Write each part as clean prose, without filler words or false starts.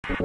वाह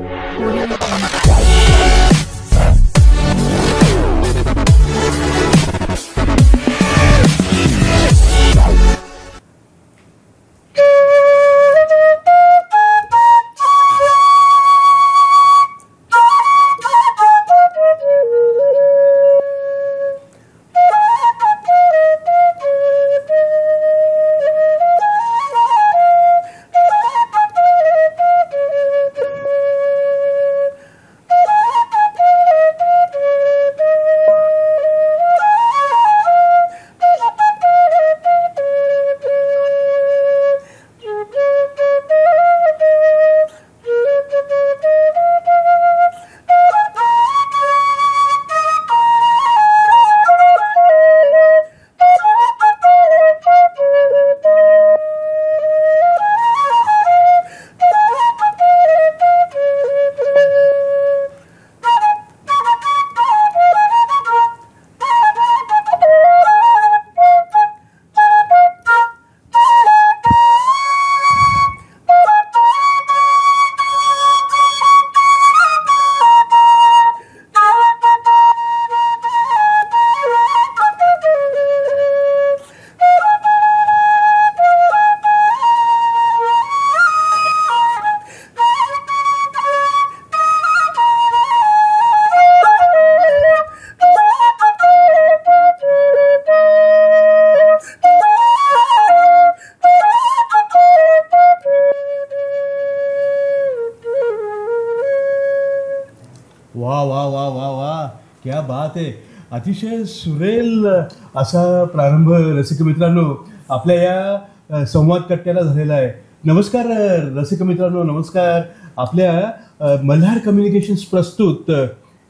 वाह वाह वाह वाह, क्या बात आहे. अतिशय सुरेल असा प्रारंभ रसिक मित्रांनो आपल्या या संवाद कट्ट्याला झालेला आहे. नमस्कार रसिक मित्रांनो, नमस्कार. आपल्या मल्हार कम्युनिकेशन्स प्रस्तुत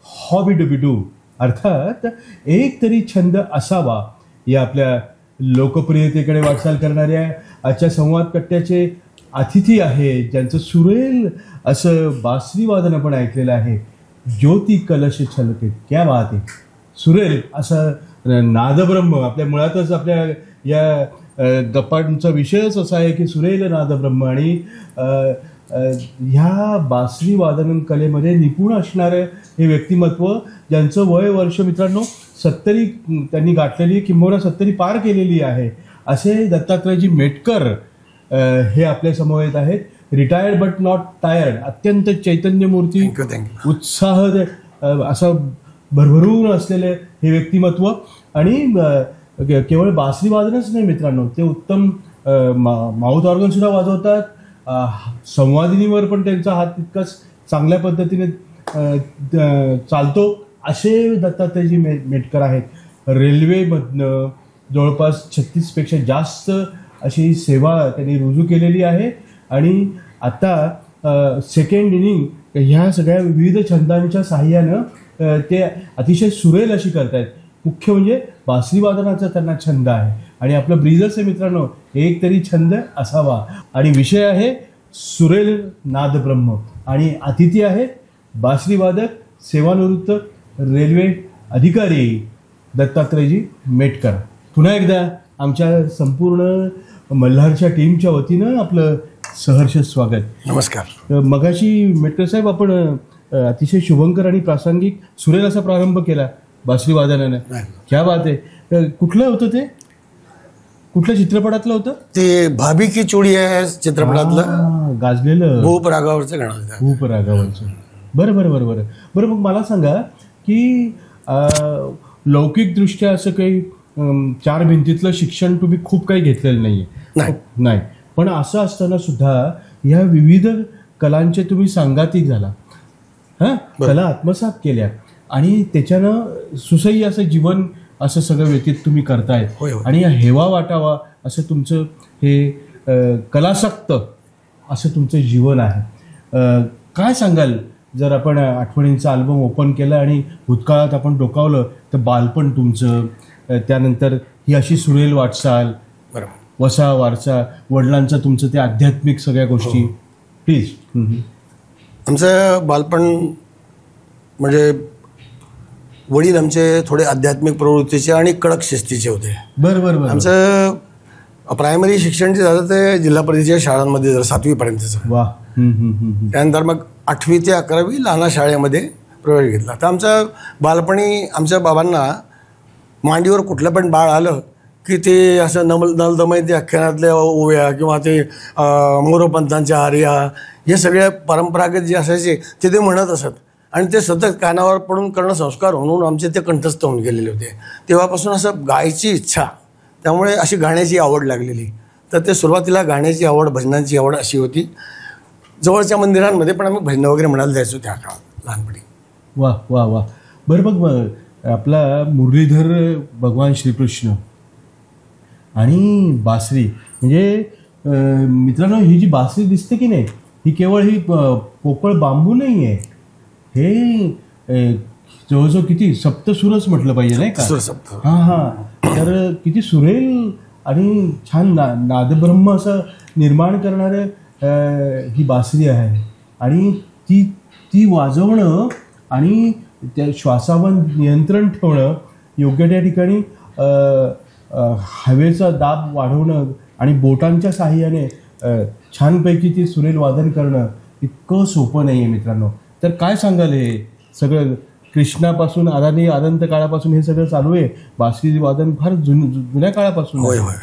हॉबी डू बी डू अर्थात एक तरी छंद असावा या आपल्या लोकप्रियतेकडे वाटचाल करणाऱ्या आजच्या संवाद कट्ट्याचे अतिथी आहेत, ज्यांचं सुरेल असं बासरी वादन आपण ऐकलेलं आहे. ज्योती कलश छलके, क्या बात आहे. सुरेल असं नादब्रह्म आपल्या मुळातच आपल्या या गप्पांचा विषयच असा आहे की सुरेल नादब्रह्म. आणि ह्या बासरी वादन कलेमध्ये निपुण असणारं हे व्यक्तिमत्व, ज्यांचं वय वर्ष मित्रांनो 70 त्यांनी गाठलेली, किंबहुना 70 पार केलेली आहे, असे दत्तात्रयजी मेटकर हे आपल्या समवेत आहेत. रिटायर्ड बट नॉट टायर्ड, अत्यंत चैतन्यमूर्ती, उत्साह असं भरभरून असलेले हे व्यक्तिमत्व. आणि केवळ बासरी वादनच नाही मित्रांनो, ते उत्तम माउथ ऑर्गन सुद्धा वाजवतात. संवादिनीवर पण त्यांचा हात तितकाच चांगल्या पद्धतीने चालतो असे दत्तात्रयजी मेटकर आहेत. रेल्वेमधनं जवळपास 36 पेक्षा जास्त अशी सेवा त्यांनी रुजू केलेली आहे. आणि आता सेकंड इनिंग ह्या सगळ्या विविध छंदांच्या साहाय्यानं ते अतिशय सुरेल अशी करतायत. मुख्य म्हणजे बासरी वादनाचा त्यांना छंद आहे. आणि आपलं ब्रीजर्स आहे मित्रांनो, एक तरी छंद असावा. आणि विषय आहे सुरेल नादब्रह्म. आणि अतिथी आहेत बासरी वादक, सेवानिवृत्त रेल्वे अधिकारी दत्तात्रयजी मेटकर. पुन्हा एकदा आमच्या संपूर्ण मल्हारच्या टीमच्या वतीनं आपलं सहर्ष स्वागत. नमस्कार. मगाशी मेटकर साहेब आपण अतिशय शुभंकर आणि प्रासंगिक सुरेल असा प्रारंभ केला बासरी वादनाने. क्या बात आहे. कुठलं होतं ते, कुठल्या चित्रपटातलं होतं ते? भाभी की चोडी आहे चित्रपटातलं गाजलेलं भूप रागावरचं गाणं. भूप रागावरचं. बरं बरं बरं बरं बरं. मग मला सांगा की लौकिकदृष्ट्या असं काही 4 भिंतीतलं शिक्षण तुम्ही खूप काही घेतलेलं नाही, पण असं असताना सुद्धा ह्या विविध कलांचे तुम्ही सांगातिक झाला, कला आत्मसात केल्या आणि त्याच्यानं सुसह्य असं जीवन असं सगळं व्यतीत तुम्ही करतायत. आणि हेवा वाटावा असं तुमचं हे कलासक्त असं तुमचं जीवन आहे. काय सांगाल जर आपण आठवणींचा अल्बम ओपन केला आणि भूतकाळात आपण डोकावलं तर बालपण तुमचं, त्यानंतर ही अशी सुरेल वाटचाल, वसा वारसा, वडिलांचं तुमचं ते आध्यात्मिक सगळ्या गोष्टी, प्लीज. आमचं बालपण म्हणजे वडील आमचे थोडे आध्यात्मिक प्रवृत्तीचे आणि कडक शिस्तीचे होते. बरं. आमचं प्रायमरी शिक्षण जे झालं ते जिल्हा परिषदेच्या शाळांमध्ये 7वी पर्यंतचं. वा. त्यानंतर मग 8वी ते 11वी लहाना शाळेमध्ये प्रवेश घेतला. तर आमच्या बालपणी आमच्या बाबांना मांडीवर कुठलं पण बाळ आलं की ते असं नलदमयती आख्यानातल्या ओव्या किंवा ते मोरोपंतांच्या आर्या हे सगळे परंपरागत जे असायचे ते म्हणत असत आणि ते सतत कानावर पडून करणं संस्कार म्हणून आमचे ते कंठस्थ होऊन गेलेले होते. तेव्हापासून असं गायची इच्छा, त्यामुळे अशी गाण्याची आवड लागलेली. तर ते सुरुवातीला गाण्याची आवड, भजनांची आवड अशी होती. जवळच्या मंदिरांमध्ये पण आम्ही भजनं वगैरे म्हणायला जायचो त्या काळात लहानपणी. वा वा वा. बरं बघ, आपला मुरलीधर भगवान श्रीकृष्ण आणि बासरी, म्हणजे मित्रांनो ही जी बासरी दिसते की नाही, ही केवळ ही पोकळ बांबू नाही आहे, हे जवळजवळ किती सप्तसुरच म्हटलं पाहिजे नाही का? सुरसप्त. हां हां. तर किती सुरेल आणि छान नादब्रह्म असं निर्माण करणारे ही बासरी आहे. आणि ती वाजवणं आणि त्या श्वासावर नियंत्रण ठेवणं, योग्य त्या ठिकाणी हवेचा दाब वाढवणं आणि बोटांच्या साहाय्याने छानपैकी ती सुरेल वादन करणं इतकं सोपं नाही आहे मित्रांनो. तर काय सांगाल, हे सगळं कृष्णापासून अनंत काळापासून हे सगळं चालू आहे. बासरी वादन फार जुन्या काळापासून. होय होय.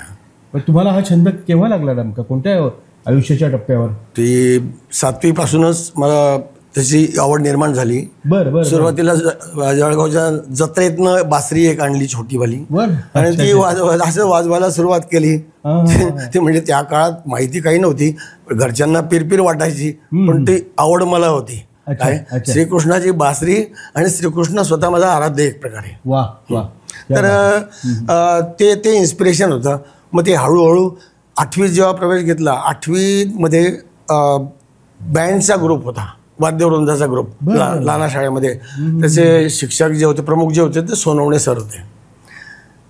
पण तुम्हाला हा छंद केव्हा लागला नेमका, कोणत्या आयुष्याच्या टप्प्यावर? ती 7वी पासूनच मला त्याची आवड निर्माण झाली. बरं बरं. सुरुवातीला जळगावच्या जत्रेतनं बासरी एक आणली छोटीवाली आणि ती असं वाजवायला सुरुवात केली. ती म्हणजे त्या काळात माहिती काही नव्हती, घरच्यांना पिरपिर वाटायची, पण ती आवड मला होती. काय श्रीकृष्णाची बासरी आणि श्रीकृष्ण स्वतः माझा आराध्य एक प्रकारे. वा वा. तर ते इन्स्पिरेशन होतं. मग ते हळूहळू 8वीत जेव्हा प्रवेश घेतला, 8वीमध्ये बँडचा ग्रुप होता, वाद्यवृंदाचा ग्रुप लहाना शाळेमध्ये. त्याचे शिक्षक जे होते, प्रमुख जे होते, ते सोनवणे सर होते.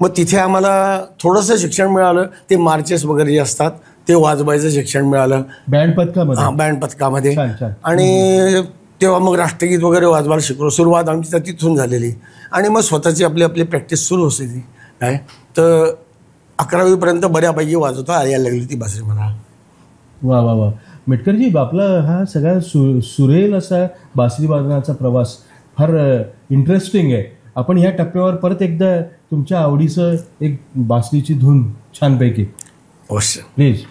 मग तिथे आम्हाला थोडंसं शिक्षण मिळालं. ते मार्चेस वगैरे जे असतात ते वाजवायचं शिक्षण मिळालं बँड पथकामध्ये. हां, बँड पथकामध्ये. छान. आणि तेव्हा मग राष्ट्रगीत वगैरे वाजवायला शिकलो. सुरुवात आमची तिथून झालेली आणि मग स्वतःची आपली प्रॅक्टिस सुरू होती ती. काय तर 11वीपर्यंत बऱ्यापैकी वाजवता यायला लागली ती बासरी मला. वा वा वा. मेटकरजी, आपला हा सगळा सुरेल असा बासरी वादनाचा प्रवास फार इंटरेस्टिंग आहे. आपण ह्या टप्प्यावर परत एकदा तुमच्या आवडीचं एक बासरीची धून छानपैकी अवश्य प्लीज.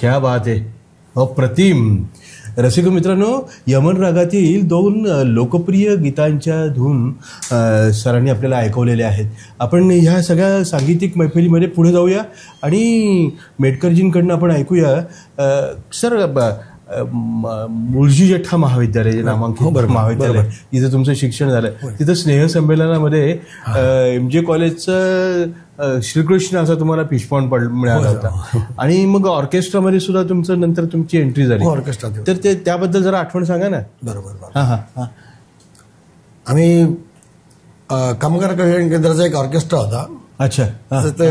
क्या बात आहे, अप्रतिम. रसिक मित्रांनो, यमन रागातील 2 लोकप्रिय गीतांच्या धून सरांनी आपल्याला ऐकवलेल्या आहेत. आपण ह्या सगळ्या सांगीतिक मैफिलीमध्ये पुढे जाऊया आणि मेटकरजींकडनं आपण ऐकूया. सर, मुळजी जेठा महाविद्यालय, जे नामांकित महाविद्यालय, जिथं तुमचं शिक्षण झालं, तिथं स्नेहसंमेलनामध्ये MJ कॉलेजचं श्रीकृष्ण असा तुम्हाला फिशपॉन्ड मिळाला होता. आणि मग ऑर्केस्ट्रामध्ये सुद्धा तुमचं नंतर तुमची एंट्री झाली ऑर्केस्ट्रा. तर ते त्याबद्दल जरा आठवण सांगा ना. बरोबर. हां हां हां. आम्ही कामगार कल्याण केंद्राचा एक ऑर्केस्ट्रा होता. अच्छा. ते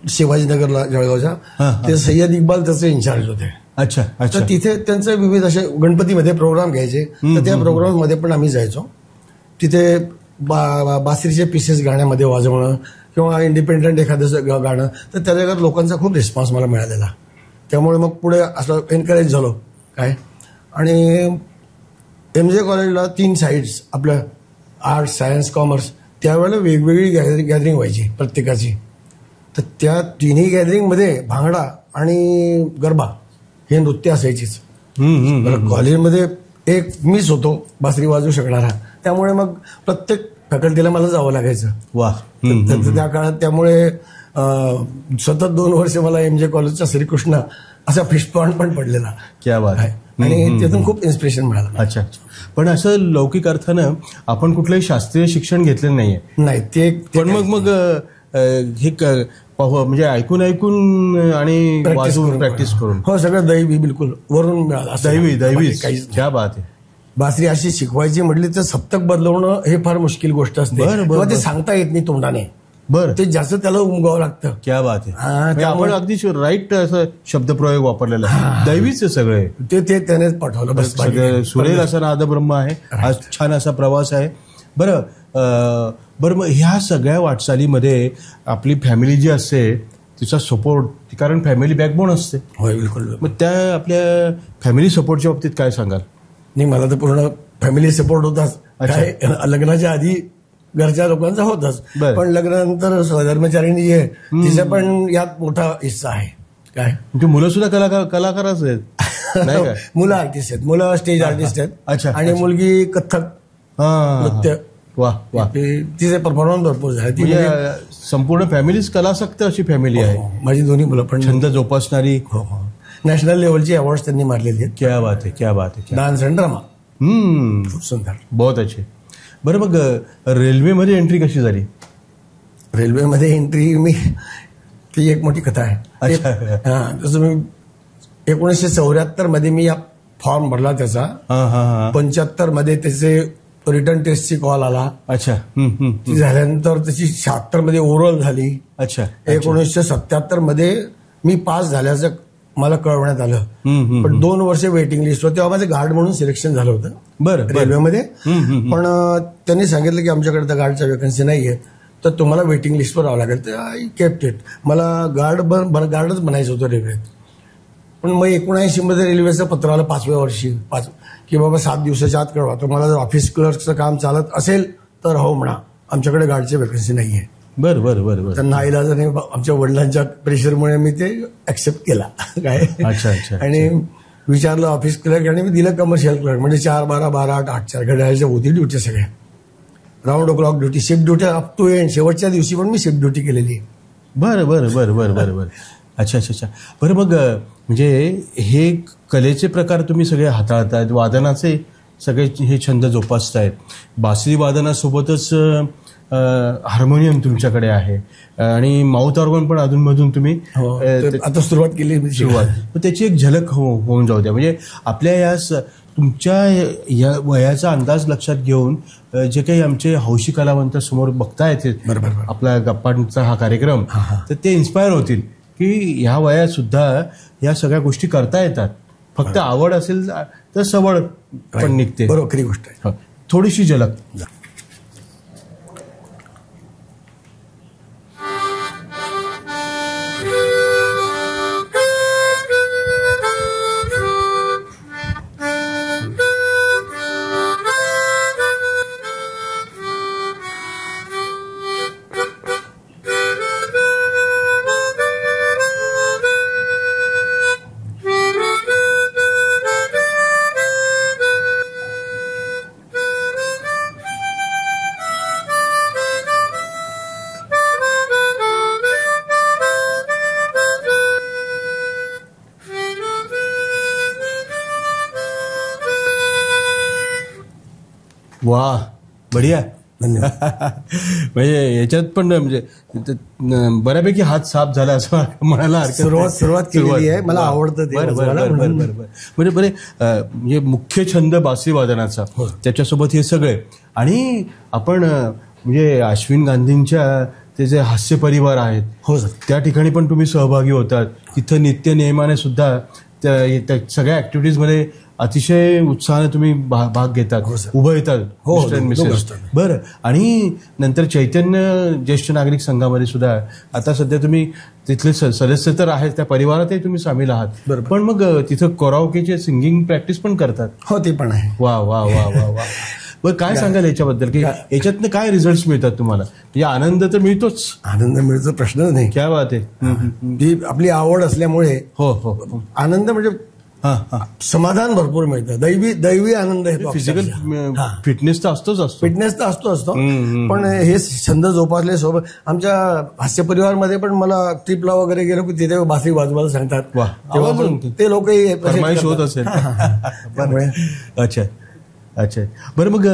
शिवाजीनगरला, जळगावच्या, ते सय्यद इक्बाल त्याचे इन्चार्ज होते. अच्छा अच्छा. तर तिथे त्यांचे विविध असे गणपतीमध्ये प्रोग्राम घ्यायचे. तर त्या प्रोग्राममध्ये पण आम्ही जायचो. तिथे बासरीचे पीसेस गाण्यामध्ये वाजवणं किंवा इंडिपेंडंट एखादं गाणं, तर त्याच्यावर लोकांचा खूप रिस्पॉन्स मला मिळालेला. त्यामुळे मग पुढे असं एनकरेज झालो काय. आणि MJ कॉलेजला 3 साईड्स, आपलं आर्ट्स, सायन्स, कॉमर्स, त्यावेळेला वेगवेगळी गॅदरिंग व्हायची प्रत्येकाची. तर त्या तिन्ही गॅदरिंगमध्ये भांगडा आणि गरबा हे नृत्य असायचीच. कॉलेजमध्ये एक मीच होतो बासरी वाजवू शकणारा, त्यामुळे मग प्रत्येक फॅकल्टीला मला जावं लागायचं. वा. त्या काळात त्यामुळे सतत 2 वर्ष मला MJ कॉलेजचा श्रीकृष्ण असा फिशपॉन्ड पण पडलेला. क्या बात आहे. आणि त्यातून खूप इन्स्पिरेशन मिळालं. अच्छा. पण असं लौकिक अर्थानं आपण कुठलंही शास्त्रीय शिक्षण घेतलेलं नाहीये. नाही ते पण मग हे म्हणजे ऐकून आणि वाजवून प्रॅक्टिस करून. हो, सगळं दैवी, बिलकुल वरून मिळालं. दैवी क्या बात आहे. बासरी अशी शिकवायची म्हटली तर सप्तक बदलवणं हे फार मुश्किल गोष्ट असते. किंवा ते सांगता येत नाही तोंडाने. बरं. ते जास्त त्याला उमगावं लागतं. क्या बात आहे. आपण अगदी राईट असं शब्दप्रयोग वापरलेला आहे. दैवीच सगळे ते त्यानेच पाठवलं. बस सगळं सुरेल असा नादब्रह्म आहे. हा छान असा प्रवास आहे. बरं मग ह्या सगळ्या वाटचालीमध्ये आपली फॅमिली जी असते तिचा सपोर्ट, कारण फॅमिली बॅकबोन असते. होय, बिलकुल. मग त्या आपल्या फॅमिली सपोर्टच्या बाबतीत काय सांगाल? नाही, मला तर पूर्ण फॅमिली सपोर्ट होताच. काय लग्नाच्या आधी घरच्या लोकांचा होताच, पण लग्नानंतर सहधर्मचारिणी जे तिचा पण यात मोठा हिस्सा आहे. काय म्हणजे मुलं सुद्धा कलाकारच आहेत नाही का? मुलं आर्टिस्ट आहेत, मुलं स्टेज आर्टिस्ट आहेत. अच्छा. आणि मुलगी कथ्थक नृत्य. वा वा. तिचे परफॉर्मन्स भरपूर झाले. संपूर्ण फॅमिलीच कलासक्त अशी फॅमिली आहे. माझी दोन्ही मुलं पण छंद जोपासणारी. नॅशनल लेवलची अवॉर्ड्स त्यांनी मारलेली आहेत. क्या बात आहे, क्या बात आहे. Dance and drama. खूप सुंदर, बहुत अच्छे. बरं मग रेल्वेमध्ये एंट्री कशी झाली? रेल्वेमध्ये एंट्री ती एक मोठी कथा आहे. तसं मी 1974 मध्ये मी फॉर्म भरला त्याचा. 75 मध्ये त्याचे रिटर्न टेस्टची कॉल आला. अच्छा. ती झाल्यानंतर त्याची 76 मध्ये ओरल झाली. अच्छा. 1977 मध्ये मी पास झाल्याचं मला कळवण्यात आलं. पण 2 वर्ष वेटिंग लिस्ट होती. तेव्हा माझं गार्ड म्हणून सिलेक्शन झालं होतं. बरं. रेल्वेमध्ये. पण त्यांनी सांगितलं की आमच्याकडे तर गार्डच्या वेकन्सी नाहीये, तर तुम्हाला वेटिंग लिस्टवर राहावं लागेल. तर आय केप्ट इट. मला गार्डच बनायचं होतं रेल्वेत. पण मग 79 मध्ये रेल्वेचं पत्र आलं 5व्या वर्षी की बाबा 7 दिवसाच्या आत कळवा. तुम्हाला जर ऑफिस क्लर्कचं काम चालत असेल तर हो म्हणा, आमच्याकडे गार्डची वेकन्सी नाहीये. बरं. तर नाईलाजाने आमच्या वडिलांच्या प्रेशरमुळे मी ते ऍक्सेप्ट केला. काय. अच्छा. आणि विचारलं ऑफिस क्लर्क आणि मी दिलं कमर्शियल क्लर्क. म्हणजे 4, 12, 12, 8, 8, 4 घड्याळाच्या होती ड्युटी सगळ्या. Round o'clock duty, shift duty up to end. शेवटच्या दिवशी पण मी शिफ्ट ड्युटी केलेली. बरं. अच्छा. बरं मग म्हणजे हे कलेचे प्रकार तुम्ही सगळे हाताळतायत, वादनाचे सगळे हे छंद जोपासतायत. बासरी वादनासोबतच हार्मोनियम तुमच्याकडे आहे आणि माउथ ऑर्गन पण अधूनमधून तुम्ही आता सुरुवात केली. तर त्याची एक झलक होऊन जाऊ द्या. म्हणजे आपल्या या तुमच्या या वयाचा अंदाज लक्षात घेऊन जे काही आमचे हौशी कलावंत समोर बघता येते आपला गप्पांचा हा कार्यक्रम, तर ते इन्स्पायर होतील की ह्या वयात सुद्धा या सगळ्या गोष्टी करता येतात. फक्त आवड असेल तर सवड पण निघते. बरोबर, खरी गोष्ट आहे. थोडीशी झलक. वा बढिया. धन्यवाद. म्हणजे याच्यात पण म्हणजे बऱ्यापैकी हात साफ झाला असं म्हणायला हरकत नाही. सुरुवात केलेली आहे. मला आवडतं ते. म्हणजे बरे म्हणजे मुख्य छंद बासरी वादनाचा, त्याच्यासोबत हे सगळे. आणि आपण म्हणजे अश्विन गांधींच्या ते जे हास्य परिवार आहेत, हो सर, त्या ठिकाणी पण तुम्ही सहभागी होतात. तिथं नित्य नियमाने सुद्धा त्या सगळ्या ऍक्टिव्हिटीजमध्ये अतिशय उत्साहाने तुम्ही भाग घेतात, उभं येतात मिस्टर अँड मिसेस. बरं. आणि नंतर चैतन्य ज्येष्ठ नागरिक संघामध्ये सुद्धा आता सध्या तुम्ही तिथले सदस्य तर आहेत, त्या परिवारातही तुम्ही सामील आहात. पण मग तिथं कराओकेचे सिंगिंग प्रॅक्टिस पण करतात. हो, ते पण आहे. वा वा वा वा वा. बरं, काय सांगाल याच्याबद्दल की याच्यातनं काय रिझल्ट मिळतात तुम्हाला? म्हणजे आनंद तर मिळतोच. आनंद मिळतो, प्रश्नच नाही. क्या बात आहे. ती आपली आवड असल्यामुळे हो हो आनंद म्हणजे समाधान भरपूर मिळतं. दैवी आनंद येतो. फिजिकल फिटनेस तर असतो. फिटनेस तर असतो. पण हे छंद जोपासले सोबत आमच्या हास्य परिवारमध्ये पण मला ट्रिपला वगैरे गेलो की तिथे बासरी वाजवायला सांगतात. तेव्हा ते लोकही फरमाईश होत असेल. अच्छा. बरं, मग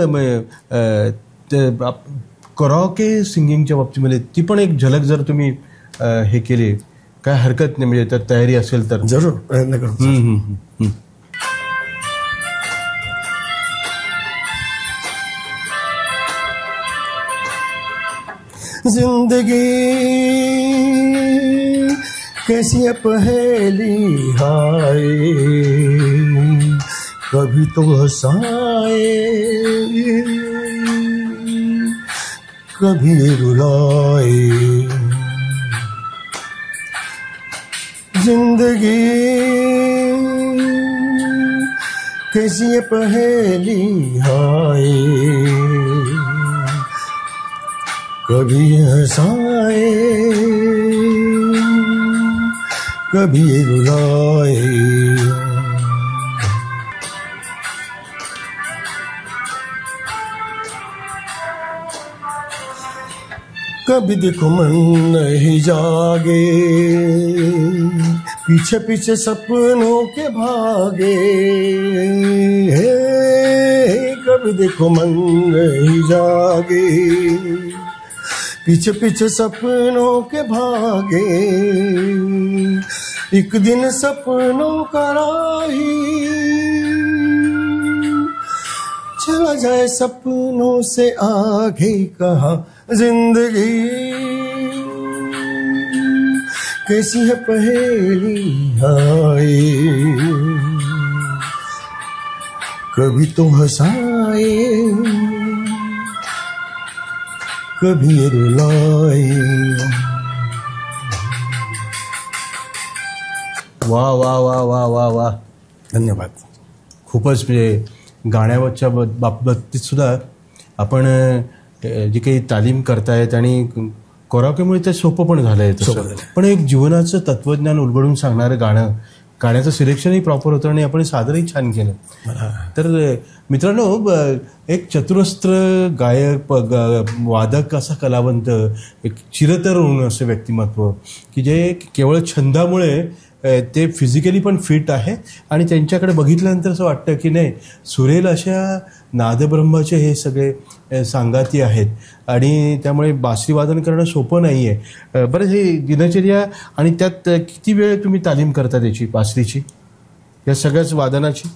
कराओके सिंगिंगच्या बाबतीमध्ये ती पण एक झलक जर तुम्ही हे केली, काय हरकत नाही, म्हणजे त्यात तयारी असेल तर जरूर प्रयत्न करतो. जिंदगी कैसी पहेली हाय, कभी तो हंसाए कभी रुलाए. जिंदगी कैसी पहेली हाय, कभी हंसाए कभी रुलाए. कभी देखो मन नहीं जागे, पीछे पीछे सपनों के भागे. कभी देखो मन नहीं जागे, पीछे पीछे सपनों के भागे. एक दिन सपनों का राही चला जाए सपनों से आगे कहा. जिंदगी कैसी है पहेली हाय, कभी तो हंसाए कभी रुलाए. वा वा वा वा वा वा. धन्यवाद. खूपच म्हणजे गाण्यावरच्या बाबतीत सुद्धा आपण जी काही तालीम करतायत आणि कराओकेमुळे ते सोपं पण झालंय तसं. पण एक जीवनाचं तत्वज्ञान उलगडून सांगणारं गाण्याचं सिलेक्शनही प्रॉपर होतं आणि आपण सादरही छान केलं. तर मित्रांनो, एक चतुरस्त्र गायक वादक असा कलावंत, एक चिरतरुण असं व्यक्तिमत्व की जे केवळ छंदामुळे ते फिजिकली पण फिट आहे आणि त्यांच्याकडे बघितल्यानंतर असं वाटतं की नाही, सुरेल अशा नादब्रह्माचे हे सगळे सांगाती आहेत आणि त्यामुळे बासरी वादन करणं सोपं नाही आहे. बरं, हे दिनचर्या आणि त्यात किती वेळ तुम्ही तालीम करता त्याची, बासरीची, या सगळ्याच वादनाची?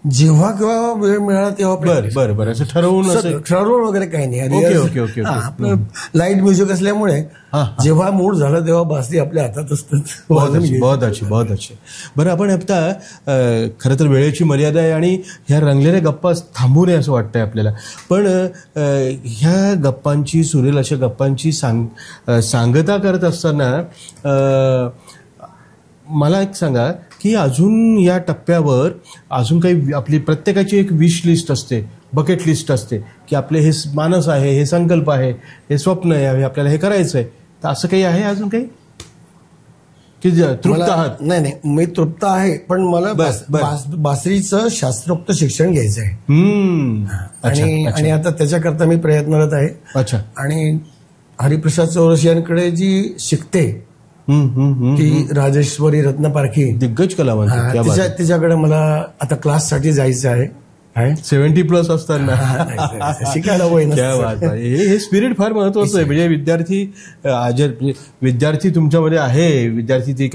जेव्हा केव्हा वेळ मिळाला तेव्हा. बरं असं ठरवून वगैरे काही नाही. ओके. आपलं लाईट म्युझिक असल्यामुळे जेव्हा मूड झालं तेव्हा बासरी आपल्या हातात असतात. बहुत अच्छे. बरं, आपण आता खरं तर वेळेची मर्यादा आहे आणि ह्या रंगलेल्या गप्पा थांबू नये असं वाटतंय आपल्याला. पण ह्या गप्पांची, सुरेल अशा गप्पांची सांगता करत असताना मला एक सांगा की अजून या टप्प्यावर अजून काही आपली प्रत्येकाची एक विश लिस्ट असते, बकेट लिस्ट असते की आपले हे मानस आहे, हे संकल्प आहे, हे स्वप्न आहे, आपल्याला हे करायचं आहे. तर असं काही आहे अजून काही की तृप्त आहात? नाही, मी तृप्त आहे, पण मला बासरीचं शास्त्रोक्त शिक्षण घ्यायचं आहे. आणि आता त्याच्याकरता मी प्रयत्नरत आहे. अच्छा. आणि हरिप्रसाद चौरसियांकडे जी शिकते ती राजेश्वरी रत्नपारखी, दिग्गज कलावंत, तिच्याकडे मला आता क्लाससाठी जायचं आहे. 70+ असताना शिकायला वय नसतं. क्या बात आहे. हे स्पिरिट फार महत्वाचं आहे. म्हणजे विद्यार्थी तुमच्यामध्ये आहे, विद्यार्थी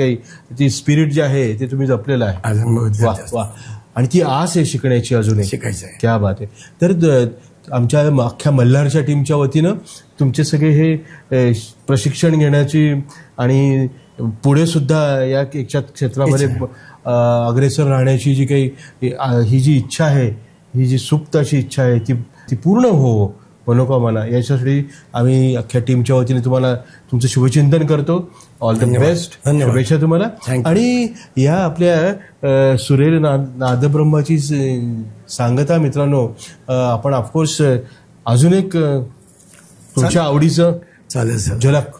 ती स्पिरिट जे आहे ते तुम्ही जपलेलं आहे. वा वा. आणि ती आस आहे शिकण्याची, अजूनही शिकायचं आहे. क्या बात आहे. तर आमच्या अख्ख्या मल्हारच्या टीमच्या वतीनं तुमचे सगळे हे प्रशिक्षण घेण्याची आणि पुढे सुद्धा या क्षेत्रामध्ये अग्रेसर राहण्याची जी काही ही जी इच्छा आहे, ही जी सुप्त अशी इच्छा आहे ती पूर्ण हो मनोकामना, याच्यासाठी आम्ही अख्ख्या टीमच्या वतीने तुम्हाला तुमचं शुभचिंतन करतो. All the best. शुभेच्छा तुम्हाला. आणि या आपल्या सुरेल नादब्रह्माची सांगता मित्रांनो, आपण ऑफकोर्स अजून एक तुमच्या आवडीचं चालेल झलक.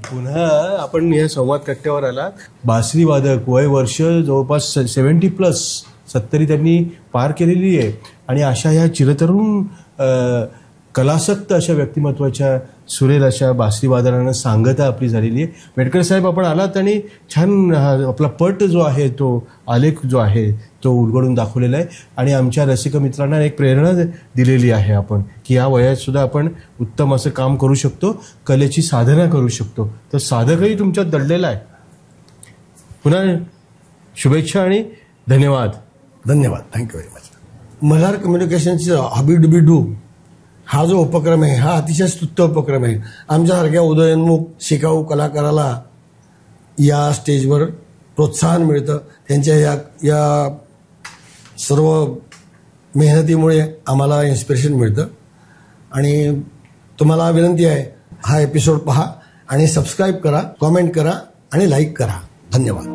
पुन्हा आपण या संवाद कट्ट्यावर आला. बासरी वादक, वय वर्ष जवळपास 70+, 70 त्यांनी पार केलेली आहे. आणि अशा ह्या चिरतरुण कलासक्त अशा व्यक्तिमत्वाच्या सुरेल अशा बासरी वादनानं सांगता आपली झालेली आहे. मेटकर साहेब, आपण आलात आणि छान आपला पट जो आहे, तो आलेख जो आहे तो उलगडून दाखवलेला आहे. आणि आमच्या रसिक मित्रांना एक प्रेरणा दिलेली आहे आपण, की या वयात सुद्धा आपण उत्तम असं काम करू शकतो, कलेची साधना करू शकतो. तर साधकही तुमच्यात दडलेला आहे. पुन्हा शुभेच्छा आणि धन्यवाद. धन्यवाद. Thank you very much. मल्हार कम्युनिकेशनचा हबीडुबी डू हा जो उपक्रम आहे, हा अतिशय स्तुत्य उपक्रम आहे. आमच्यासारख्या उदयोन्मुख शिकाऊ कलाकाराला या स्टेजवर प्रोत्साहन मिळतं. त्यांच्या या सर्व मेहनतीमुळे आम्हाला इन्स्पिरेशन मिळतं. आणि तुम्हाला विनंती आहे, हा एपिसोड पहा आणि सबस्क्राईब करा, कॉमेंट करा आणि लाईक करा. धन्यवाद.